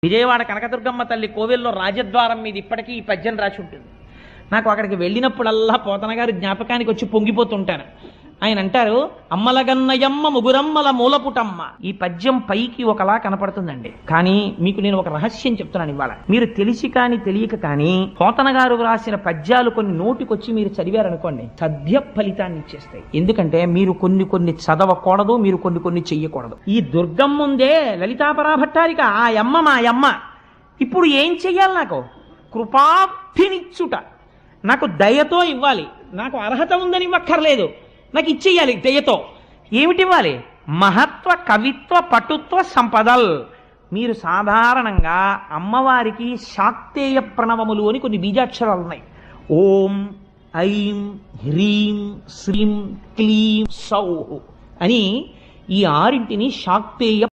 విజయవాడ కనకదుర్గమ్మ తల్లి కోవెల్లో రాజద్వారం మీద ఇప్పటికీ ఈ పద్యం రాసి ఉంటుంది. నాకు అక్కడికి వెళ్ళినప్పుడల్లా పోతన గారు జ్ఞాపకానికి వచ్చి పొంగిపోతుంటాను. ఆయన అంటారు, అమ్మలగన్నయమ్మ ముగురమ్మల మూలపుటమ్మ. ఈ పద్యం పైకి ఒకలా కనపడుతుందండి, కానీ మీకు నేను ఒక రహస్యం చెప్తున్నాను ఇవాళ. మీరు తెలిసి కానీ తెలియక కానీ పోతన గారు రాసిన పద్యాలు కొన్ని నోటికొచ్చి మీరు చదివారనుకోండి, సద్య ఫలితాన్ని ఇచ్చేస్తాయి. ఎందుకంటే మీరు కొన్ని చదవకూడదు, మీరు కొన్ని చెయ్యకూడదు. ఈ దుర్గమ్మ ఉందే లలితాపరాభట్టారిక, ఆ యమ్మ మా యమ్మ. ఇప్పుడు ఏం చెయ్యాలి? నాకు కృపాభినిచ్చుట, నాకు దయతో ఇవ్వాలి. నాకు అర్హత ఉందని ఇవ్వక్కర్లేదు, నాకు ఇచ్చేయాలి దయతో. ఏమిటివ్వాలి? మహత్వ, కవిత్వ, పటుత్వ సంపదల్. మీరు సాధారణంగా అమ్మవారికి శాక్తేయ ప్రణవములు అని కొన్ని బీజాక్షరాలు ఉన్నాయి. ఓం, ఐం, హ్రీం, శ్రీం, క్లీం, సౌ అని ఈ ఆరింటిని శాక్తేయ